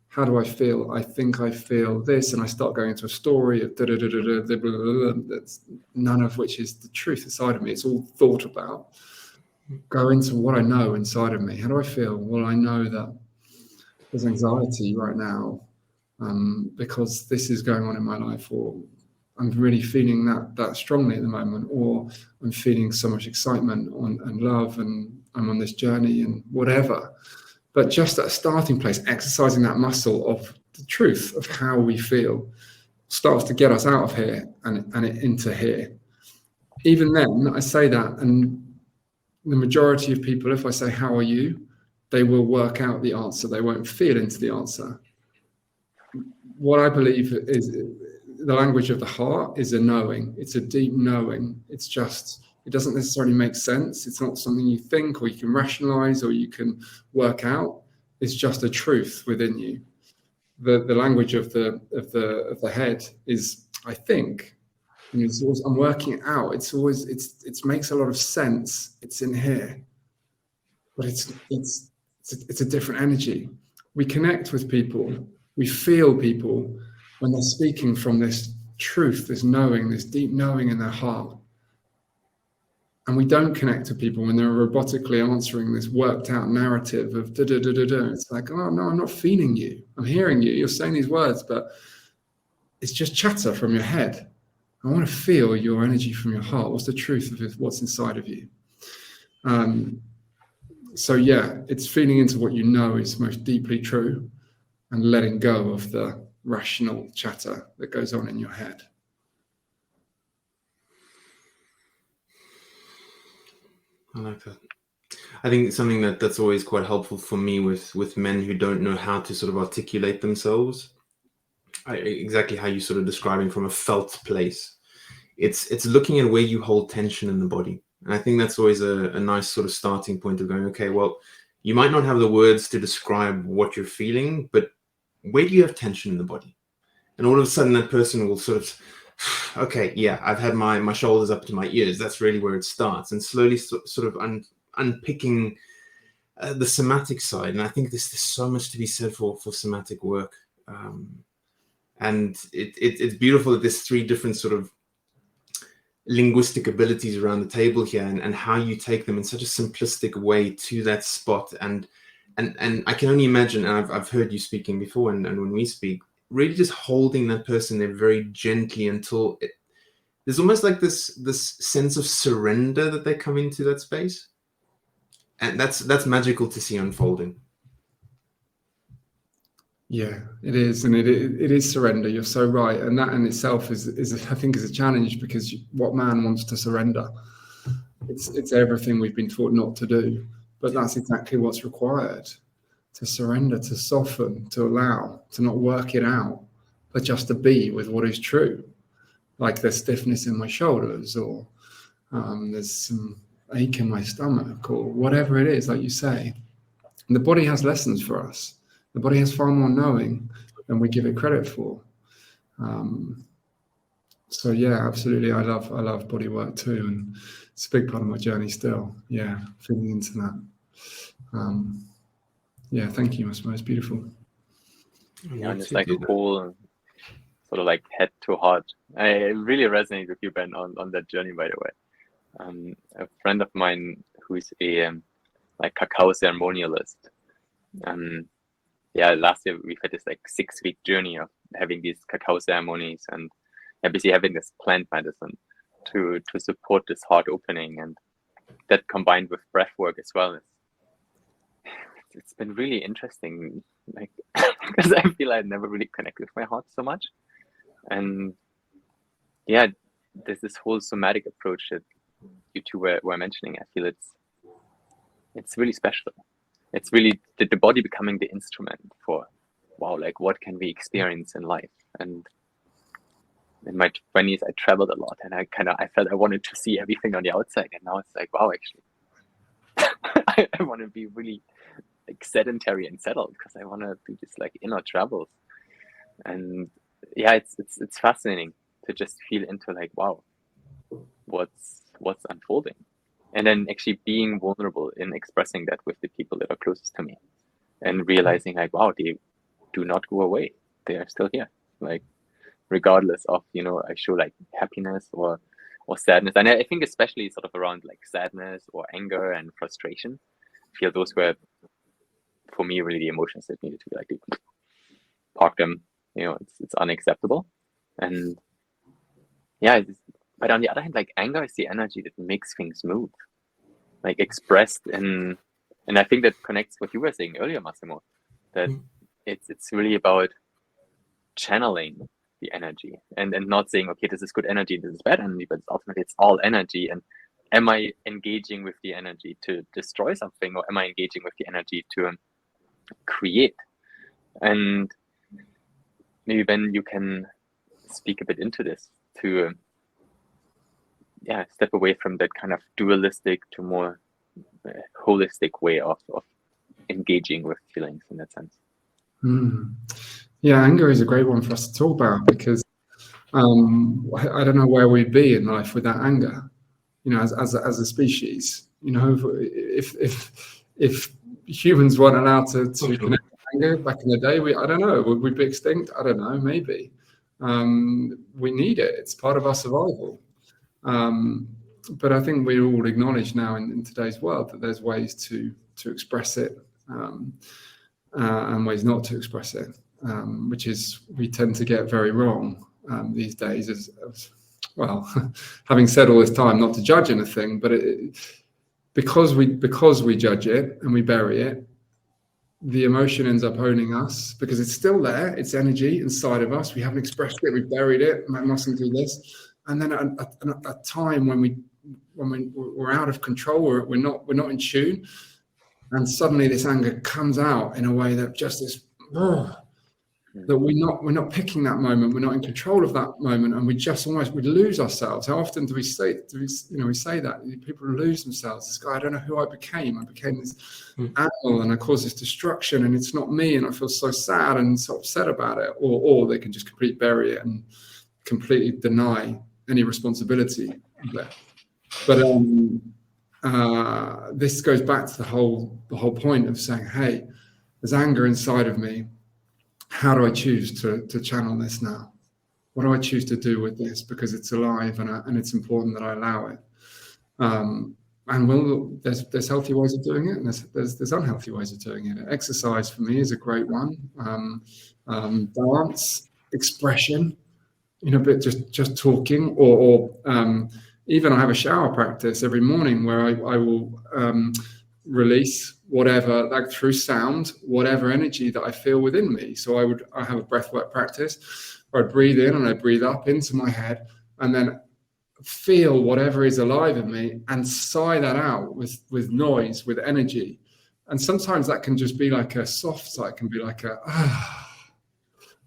how do I feel? I think I feel this, and I start going into a story of that's none of which is the truth inside of me. It's all thought about. Go into what I know inside of me. How do I feel? Well, I know that there's anxiety right now because this is going on in my life, or I'm really feeling that strongly at the moment, or I'm feeling so much excitement and love, and I'm on this journey and whatever. But just at a starting place, exercising that muscle of the truth of how we feel starts to get us out of here and into here. even then, I say that, and the majority of people, if I say, how are you? They will work out the answer. They won't feel into the answer. What I believe is the language of the heart is a knowing. It's a deep knowing. It's just, it doesn't necessarily make sense. It's not something you think or you can rationalize or you can work out. It's just a truth within you. The language of the head is, I think, and it's always, I'm working it out. It's always, it makes a lot of sense. It's in here, but it's a different energy. We connect with people. We feel people when they're speaking from this truth, this knowing, this deep knowing in their heart. And we don't connect to people when they're robotically answering this worked out narrative of da da da da da. It's like, oh no, I'm not feeling you. I'm hearing you. You're saying these words, but it's just chatter from your head. I want to feel your energy from your heart. What's the truth of it? What's inside of you? So yeah, it's feeling into what you know is most deeply true and letting go of the rational chatter that goes on in your head. I like that. I think it's something that's always quite helpful for me with men who don't know how to sort of articulate themselves. Exactly how you sort of describing from a felt place. It's looking at where you hold tension in the body. And I think that's always a nice sort of starting point of going, okay, well, you might not have the words to describe what you're feeling, but where do you have tension in the body? And all of a sudden that person will sort of, okay, yeah, I've had my shoulders up to my ears. That's really where it starts. And slowly sort of unpicking the somatic side. And I think there's so much to be said for somatic work. And it's beautiful that there's 3 different sort of linguistic abilities around the table here, and how you take them in such a simplistic way to that spot. And I can only imagine, and I've heard you speaking before, and when we speak, really just holding that person there very gently until there's almost like this sense of surrender that they come into that space. And that's magical to see unfolding. Yeah, it is, and it is surrender. You're so right, and that in itself is I think is a challenge, because what man wants to surrender? It's everything we've been taught not to do, but that's exactly what's required: to surrender, to soften, to allow, to not work it out, but just to be with what is true. Like there's stiffness in my shoulders, or there's some ache in my stomach, or whatever it is, like you say. And the body has lessons for us. The body has far more knowing than we give it credit for. So yeah, absolutely. I love body work too, and it's a big part of my journey still. Yeah, feeling into that. Yeah, thank you. It's beautiful. Yeah, and it's like a whole sort of like head to heart. I really resonate with you, Ben, on that journey, by the way. A friend of mine who's a like cacao ceremonialist. Yeah, last year we've had this like 6-week journey of having these cacao ceremonies and basically having this plant medicine to support this heart opening, and that combined with breath work as well. It's been really interesting, like because I feel I never really connected with my heart so much. And yeah, there's this whole somatic approach that you two were mentioning. I feel it's really special. It's really the body becoming the instrument for, wow, like what can we experience in life? And in my 20s, I traveled a lot, and I felt I wanted to see everything on the outside. And now it's like, wow, actually, I want to be really like sedentary and settled, because I want to do this like inner travels. And yeah, it's fascinating to just feel into like, wow, what's unfolding. And then actually being vulnerable in expressing that with the people that are closest to me, and realizing like, wow, they do not go away. They are still here. Like, regardless of, I show like happiness or sadness. And I think especially sort of around like sadness or anger and frustration, I feel those were, for me, really the emotions that needed to be like, park them. It's unacceptable. And yeah, but on the other hand, like anger is the energy that makes things move, like expressed in, and I think that connects what you were saying earlier, Massimo, that it's really about channeling the energy, and not saying, okay, this is good energy, this is bad energy, but ultimately it's all energy. And am I engaging with the energy to destroy something, or am I engaging with the energy to create? And maybe Ben, you can speak a bit into this to step away from that kind of dualistic to more holistic way of engaging with feelings in that sense. Yeah, anger is a great one for us to talk about, because I don't know where we'd be in life without anger. You know, as a species, you know, if humans weren't allowed to connect with anger back in the day, I don't know, would we be extinct? I don't know, maybe. We need it. It's part of our survival. But I think we all acknowledge now in today's world that there's ways to express it, and ways not to express it, which is we tend to get very wrong these days. As well, having said all this time not to judge anything, but because we judge it and we bury it, the emotion ends up owning us, because it's still there. It's energy inside of us. We haven't expressed it. We've buried it. I mustn't do this. And then a time when we're out of control, we're not in tune, and suddenly this anger comes out in a way that just is that we're not picking that moment. We're not in control of that moment, and we just we lose ourselves. How often do we say that people lose themselves? This guy, I don't know who I became. I became this animal, and I caused this destruction, and it's not me, and I feel so sad and so upset about it. Or they can just completely bury it and completely deny any responsibility there. But this goes back to the whole point of saying, hey, there's anger inside of me. How do I choose to channel this now? What do I choose to do with this? Because it's alive, and it's important that I allow it. And there's healthy ways of doing it, and there's unhealthy ways of doing it. Exercise for me is a great one. Dance, expression, but just talking, or even I have a shower practice every morning where I will release whatever, like through sound, whatever energy that I feel within me. So I have a breathwork practice where I breathe in and I breathe up into my head, and then feel whatever is alive in me and sigh that out with noise, with energy. And sometimes that can just be like a soft sigh, it can be like a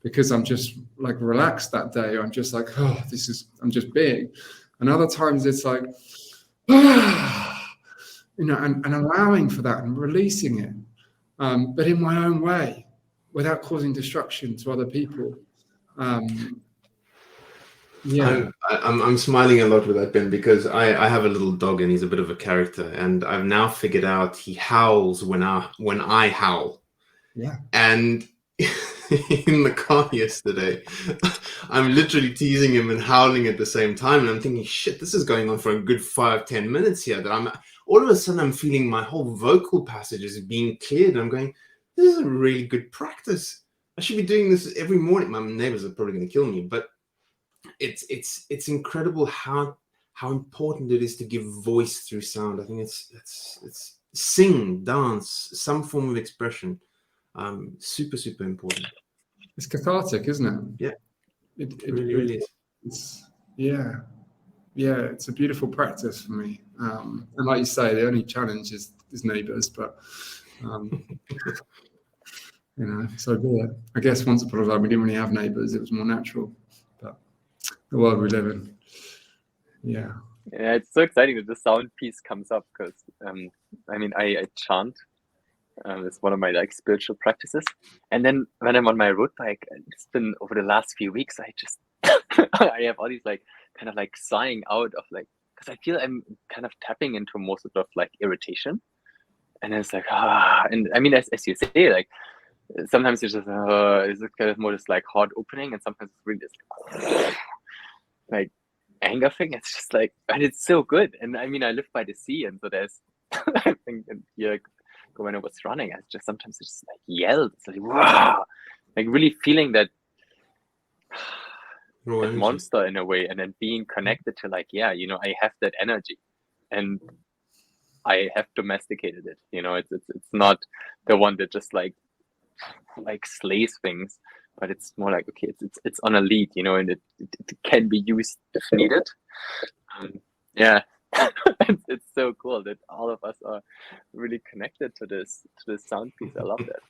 because I'm just like relaxed that day, or I'm just like, I'm just being. And other times it's like, and allowing for that and releasing it, but in my own way, without causing destruction to other people. I'm smiling a lot with that, Ben, because I have a little dog, and he's a bit of a character, and I've now figured out he howls when I howl. Yeah. And in the car yesterday, I'm literally teasing him and howling at the same time, and I'm thinking, shit, this is going on for a good 5-10 minutes here, that all of a sudden I'm feeling my whole vocal passages being cleared. I'm going, this is a really good practice. I should be doing this every morning. My neighbors are probably going to kill me, but it's incredible how important it is to give voice through sound. I think it's sing, dance, some form of expression. Super, super important. It's cathartic, isn't it? Yeah, it really is. It's a beautiful practice for me. And like you say, the only challenge is neighbours, but so be it. I guess once upon a time we didn't really have neighbours; it was more natural. But the world we live in, yeah, it's so exciting that the sound piece comes up, because I chant. It's one of my spiritual practices, and then when I'm on my road bike, it's been over the last few weeks, I just I have all these kind of sighing out of because I feel I'm kind of tapping into most of irritation, and it's and I mean, as you say, sometimes it's just it's kind of more just heart opening, and sometimes it's really just anger thing. It's just and it's so good. And I mean, I live by the sea, and so there's I think here when I was running, I just sometimes just yelled. It's wow, really feeling that monster in a way, and then being connected to I have that energy, and I have domesticated it. It's not the one that just slays things, but it's more like, okay, it's on a lead, you know, and it can be used if needed. Yeah, it's so cool that all of us are really connected to this sound piece. I love that.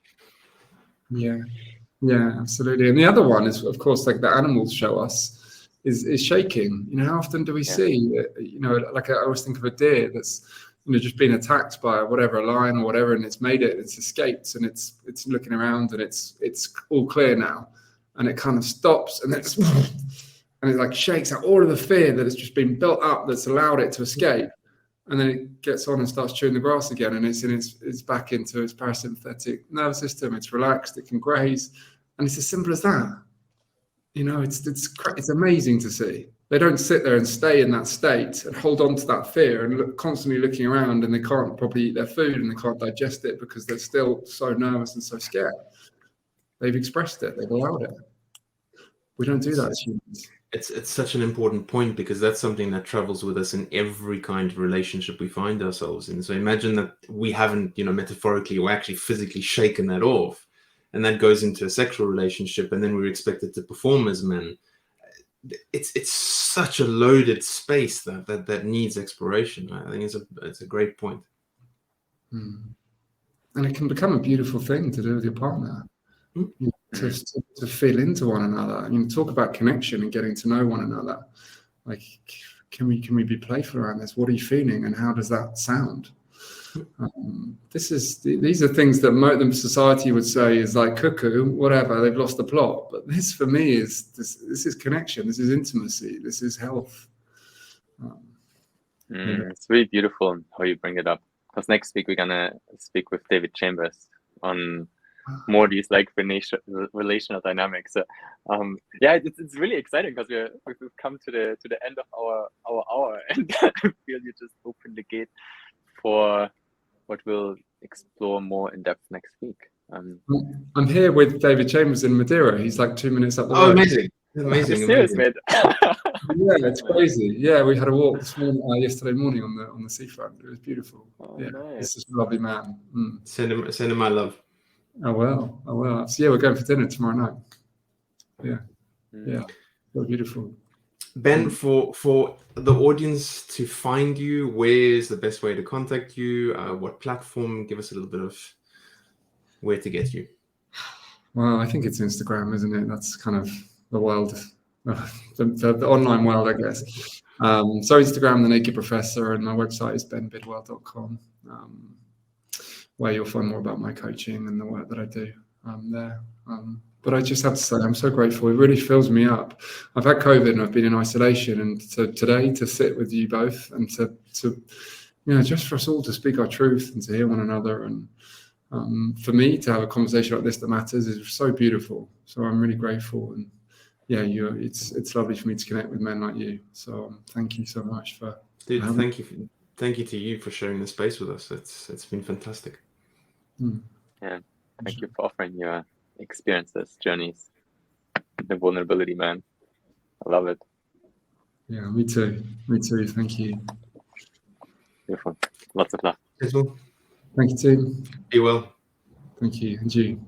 Yeah, absolutely. And the other one is, of course, like the animals show us is shaking. You know, how often do we see, you know, like I always think of a deer that's, you know, just been attacked by whatever, a lion or whatever, and it's escaped, and it's looking around, and it's all clear now, and it kind of stops, and it's and it like shakes out all of the fear that has just been built up that's allowed it to escape, and then it gets on and starts chewing the grass again, and it's back into its parasympathetic nervous system. It's relaxed, it can graze, and it's as simple as that. You know, it's amazing to see. They don't sit there and stay in that state and hold on to that fear and constantly looking around, and they can't probably eat their food and they can't digest it because they're still so nervous and so scared. They've expressed it. They've allowed it. We don't do that as humans. It's such an important point, because that's something that travels with us in every kind of relationship we find ourselves in. So imagine that we haven't, you know, metaphorically or actually physically shaken that off, and that goes into a sexual relationship, and then we're expected to perform as men. It's such a loaded space that needs exploration. I think it's a great point. And it can become a beautiful thing to do with your partner. You know, to feel into one another. I mean, talk about connection and getting to know one another. Like, can we be playful around this? What are you feeling, and how does that sound? These are things that the society would say is like cuckoo, whatever. They've lost the plot. But this, for me, is this is connection. This is intimacy. This is health. It's really beautiful how you bring it up. Because next week we're gonna speak with David Chambers on more these like relational dynamics. So, it's really exciting because we've come to the end of our hour, and I feel you just opened the gate for what we'll explore more in depth next week. I'm here with David Chambers in Madeira. He's like 2 minutes up the road. Oh, amazing! Amazing! Serious, mate. Yeah, it's crazy. Yeah, we had a walk this morning, yesterday morning on the seafront. It was beautiful. Nice. This is a lovely man. Send him my love. I will. So yeah, we're going for dinner tomorrow night. Yeah, so beautiful. Ben, for the audience to find you, where's the best way to contact you? What platform? Give us a little bit of where to get you. Well, I think it's Instagram, isn't it? That's kind of the world, the online world, I guess. So Instagram, The Naked Professor, and my website is benbidwell.com, where you'll find more about my coaching and the work that I do there. But I just have to say, I'm so grateful. It really fills me up. I've had COVID and I've been in isolation, and today to sit with you both and to you know, just for us all to speak our truth and to hear one another, and for me to have a conversation like this that matters is so beautiful. So I'm really grateful, and yeah, it's lovely for me to connect with men like you. So thank you so much for. Dude, thank you to you for sharing the space with us. It's been fantastic. Yeah, thank you for offering your experiences, journeys, the vulnerability, man. I love it. Yeah, me too. Thank you. Beautiful. Lots of love. Well. Thank you, team. Be well. Thank you, and you.